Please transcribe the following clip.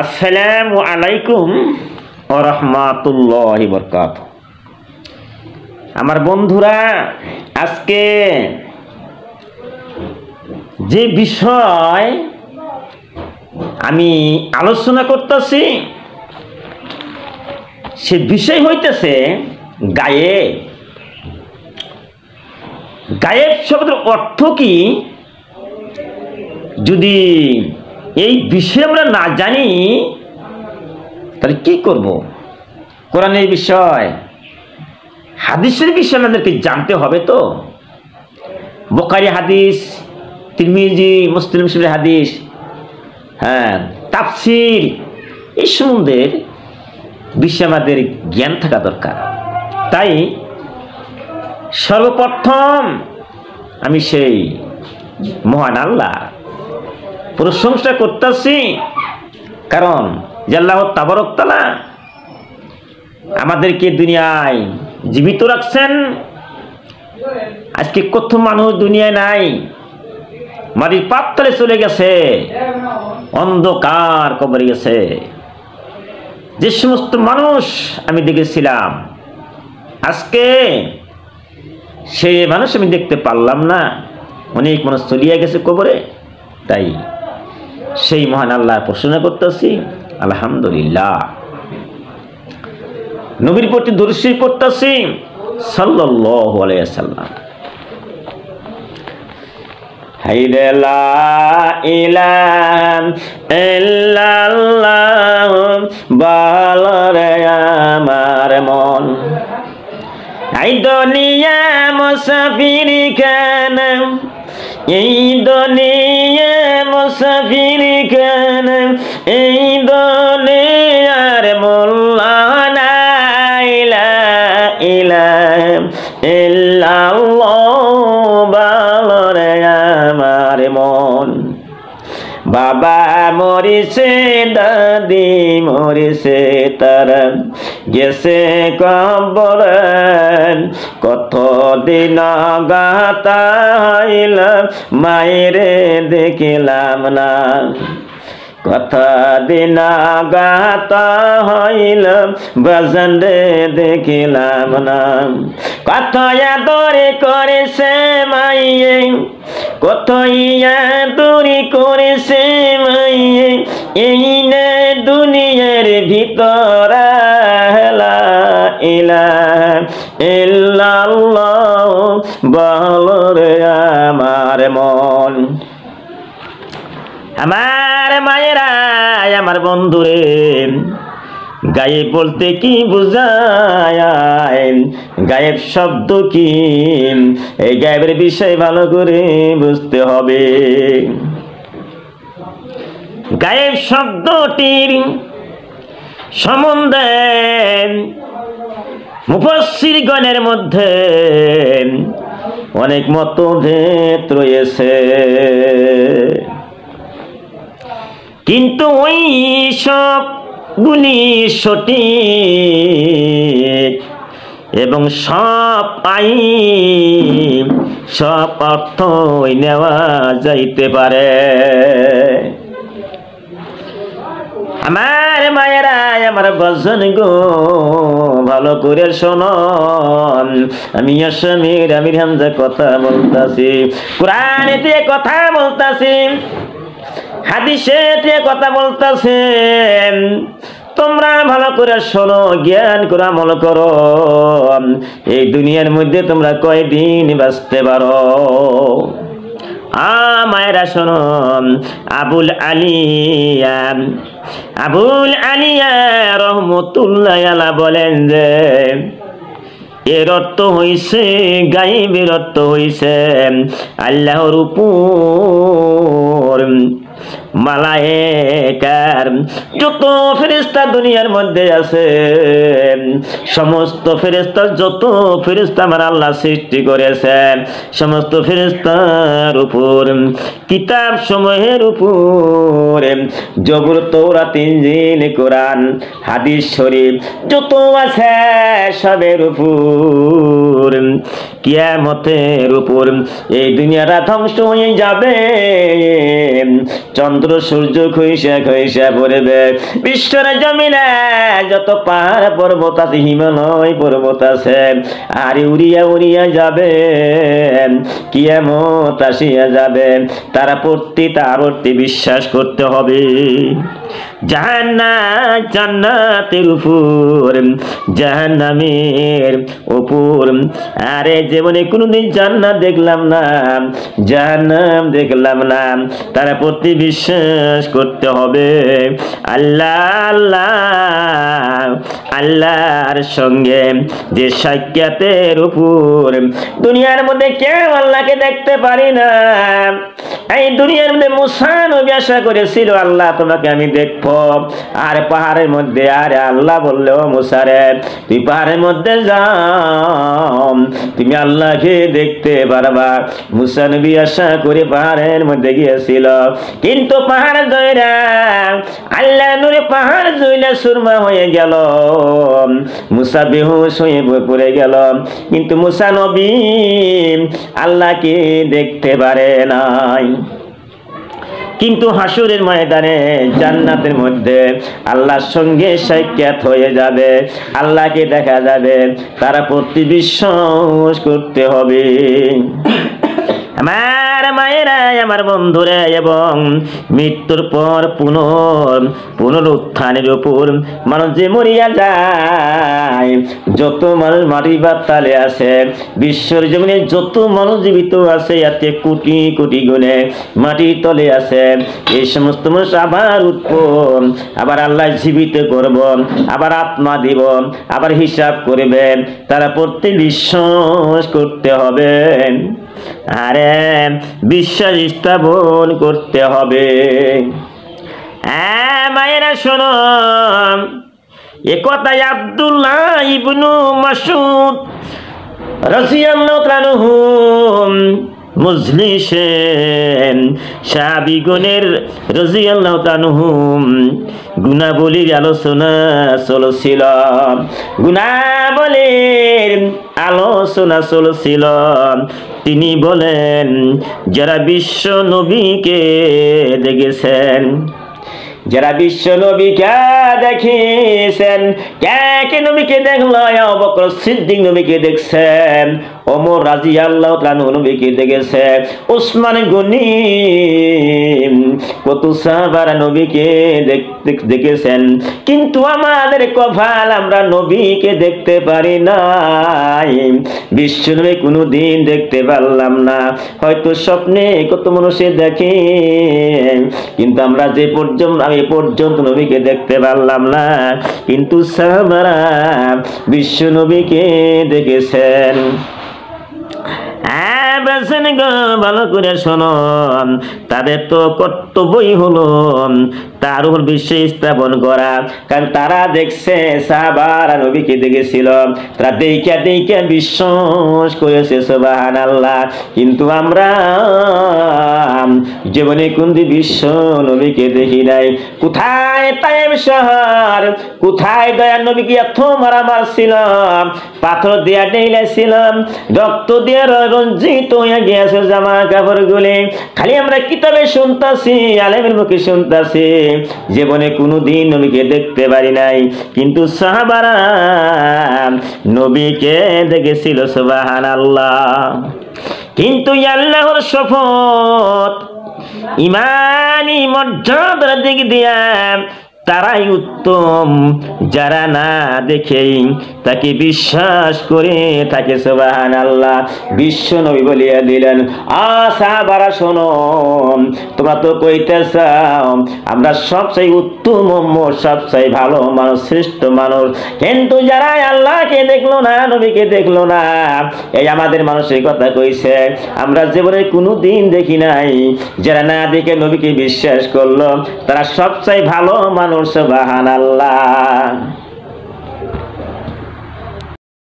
আসসালামু আলাইকুম ওয়া রাহমাতুল্লাহি ওয়া বারাকাতুহু। আমার বন্ধুরা, আজকে যে বিষয় আমি আলোচনা করতেছি সে বিষয় হইতেছে গায়েব। গায়েব শব্দের অর্থ কি? যদি এই বিষয়ে আমরা না জানি তাহলে কি করব? কোরআনের বিষয়, হাদিসের বিষয় আমাদেরকে জানতে হবে। তো বুখারী হাদিস, তিরমিজি, মুসলিম শরীফের হাদিস, তাফসীর, এই সম্বন্ধের বিষয়ে আমাদের জ্ঞান থাকা দরকার। তাই সর্বপ্রথম আমি সেই মহান আল্লাহ প্রশংসা করতেছি, কারণ যে আল্লাহ তাবারক তাআলা আমাদেরকে দুনিয়ায় জীবিত রাখছেন। আজকে কত মানুষ দুনিয়ায় নাই, মাটির পাততলে চলে গেছে, অন্ধকার কবরে গেছে। যে সমস্ত মানুষ আমি দেখেছিলাম, আজকে সেই মানুষ আমি দেখতে পারলাম না। অনেক মানুষ চলিয়ে গেছে কবরে। তাই সেই মহান আল্লাহর প্রশংসা করতেছি, আলহামদুলিল্লাহ। নবীর প্রতি দরুদ শরীফ পড়তেছি, সাল্লাল্লাহু আলাইহি ওয়াসাল্লাম। হাইরে লা ইলাহা ইল্লাল্লাহ, বলরে আমার মন, এই দুনিয়া মুসাফির কেন, এই দুনিয়া মুসাফির কেন, এই দুনিয়ার মোল্লা নাই, লা ইলাহা ইল্লাল্লাহ, বলরে আমার মন। বাবা মরিছে, দাদি মরিছে, তারা গেছে কবরে, কত দিন গাতাইলাম, মায়েরে দেখিলাম না, কত দিন গাতা হইলাম, বাজানরে দেখিলাম না। কত আদরে করেছে মাইয়ে, কত আদরি করেছে মাইয়ে, এই না দুনিয়ার ভিতর, লা ইলাহা ইল্লাল্লাহ, বলরে আমার মন। আমার মায়েরা, আমার বন্ধুরে, গায়েব বলতে কি বুঝায়? গায়েব শব্দ কি? এই গায়েবের বিষয় ভালো করে বুঝতে হবে। গায়েব শব্দটির সম্বন্ধে মুফাসসিরগণের মধ্যে অনেক মতভেদ রয়েছে, কিন্তু ওই সবগুলি সঠিক এবং সব সব অর্থ নেওয়া যাইতে পারে। আমার মায়েরা, আমার বজন গো, ভালো করে শোনো। আমি আসামির আমির হামজা কথা বলতাছি, কোরআনেতে কথা বলতাছি, হাদিসে কথা বলতেছেন। তোমরা ভালো করে শোনো, জ্ঞান করে আমল করো। এই দুনিয়ার মধ্যে তোমরা কয়দিন বাঁচতে পারো? মায়েরা শোনো, আবুল আলিয়া রহমতুল্লাহ আলাইহি বলেন যে এর অর্থ হইছে, গায়েবের অর্থ হইছে আল্লাহর উপর মালায়েকার যত ফেরেশতা দুনিয়ার মধ্যে আছে, সমস্ত ফেরেশতার যত ফেরেশতা আমার আল্লাহ সৃষ্টি করেছেন, সমস্ত ফেরেশতার উপর, কিতাব সমূহের উপর, জবর, তৌরাত, ইনজিল, কোরআন, হাদিস শরীফ যত আছে সবের উপর, কিয়ামতের উপর এই দুনিয়াটা ধ্বংস হয়ে যাবে। চন্দ্র চন্দ্র সূর্য খইসা খইসা পড়বে, বিশ্বর জমিনে যত পাহাড় পর্বত আছে, হিমালয় পর্বত আছে, আর উড়িয়া উড়িয়া যাবে, কিয়ামত আসিয়া যাবে। তারা প্রতি বিশ্বাস করতে হবে। জান্নাত জান্নাতের উপর, জাহান্নামের উপর। আরে জীবনে কোনোদিন জান্নাত দেখলাম না, জাহান্নাম দেখলাম না, তারা প্রতি বিশ্বাস করতে হবে। আল্লাহ আল্লাহ আল্লাহর সঙ্গে যে সাক্ষাতের উপর, দুনিয়ার মধ্যে কেউ আল্লাহকে দেখতে পারি না। এই দুনিয়ার মধ্যে মুসা নবী আশা করেছিল, আল্লাহ তোমাকে আমি দেখবো। আর পাহাড়ের মধ্যে, আরে আল্লাহ বললো মুসা রে, তুই পাহাড়ের মধ্যে যাও, তুমি আল্লাহকে দেখতে পারবা। মুসা নবী আশা করে পাহাড়ের মধ্যে গিয়েছিল, কিন্তু পাহাড় জয়রা আল্লাহ নূরে পাহাড় জইলা সুরমা হয়ে গেল, মুসা বেহুশ হয়ে পড়ে গেল। কিন্তু মুসা নবী আল্লাহকে দেখতে পারে নাই। কিন্তু হাসরের ময়দানে জান্নাতের মধ্যে আল্লাহর সঙ্গে সাক্ষাৎ হয়ে যাবে, আল্লাহকে দেখা যাবে। তারা প্রতি বিশ্বাস করতে হবে। আমার মায়েরা, আমার বন্ধুরা, এবং মৃত্যুর পর পুনরুত্থানের উপর মানুষ যে মরিয়া যায়, যত মানুষ মাটি বা তালে আছে, বিশ্বর জমিনে যত মানুষ জীবিত আছে, এতে কোটি কোটি গুণে মাটির তলে আছে। এই সমস্ত মানুষ আবার উঠব, আবার আল্লাহ জীবিত করব, আবার আত্মা দিব, আবার হিসাব করবে। তারা প্রতি বিশ্বাস করতে হবে। আরে বিশ্বাস স্থাপন করতে হবে। মায়েরা শোনো, একথাই আব্দুল্লাহ ইবনু মাসউদ রাদিয়াল্লাহু আনহু মুজলিসেন সাহাবীগণের রাদিয়াল্লাহু আনহু গুণাবলীর আলোচনা চলছিল, গুণাবলীর আলোচনা চলছিল। তিনি বলেন, যারা বিশ্ব নবীকে দেখেছেন, যারা বিশ্ব নবীকে দেখেছেন, কে নবীকে দেখলো? আবু বকর সিদ্দিক নবীকে দেখছেন, ওমর রাদিয়াল্লাহু তাআলা নবীকে দেখেছে, উসমান গনি, কত সাহাবারা নবীকে দেখেছেন। কিন্তু আমাদের কপাল, আমরা নবীকে দেখতে পারি নাই। বিশ্ব নবী কোনোদিন দেখতে পারলাম না। হয়তো স্বপ্নে কত মানুষে দেখে, কিন্তু আমরা যে পর্যন্ত নবীকে দেখতে পারলাম না। কিন্তু সাহাবারা বিশ্ব নবীকে দেখেছেন। ভালো করে শোনো, তাদের তো কর্তব্যই হলো তার উপর বিশ্বাস স্থাপন করা। কারণ তারা দেখছে, সাহাবারা নবীকে দেখেছিল, তারা দেখে বিশ্বাস করেছে, সুবহানাল্লাহ। কিন্তু আমরা জীবনে কোনদিন বিশ্ব নবীকে দেখি নাই। কোথায় তায়েব শহর, কোথায় দয়ার নবীকে এত মারামার ছিল, পাথর দিয়া ডেইলাছিলাম, রক্ত দিয়ে রঞ্জিত হয়ে গিয়েছে জামা কাপড় গুলি। খালি আমরা কিতাবে শুনতাছি, আলেমের মুখে শুনতাছি, জীবনে কোনোদিন নবীকে দেখতে পারি নাই। কিন্তু সাহাবারা নবীকে দেখেছিল, সুবহানাল্লাহ। কিন্তু আল্লাহর শপথ, ইমানি মর্যাদার দিক দিয়া তারাই উত্তম, যারা না দেখেই তাকে বিশ্বাস করে থাকে, সুবহানাল্লাহ। বিশ্ব নবী বলিয়া দিলেন, সাহাবারা শোনো, তোমরা তো কইতে চাও আমরা সবচেয়ে উত্তম, সবচেয়ে ভালো মানুষ, শ্রেষ্ঠ মানুষ, কিন্তু যারা আল্লাহকে দেখলো না, নবীকে দেখলো না, এই আমাদের মানুষের কথা কইছে। আমরা জীবনে কোনোদিন দেখি নাই, যারা না দেখে নবীকে বিশ্বাস করলো, তারা সবচেয়ে ভালো মানুষ, সুবহানাল্লাহ।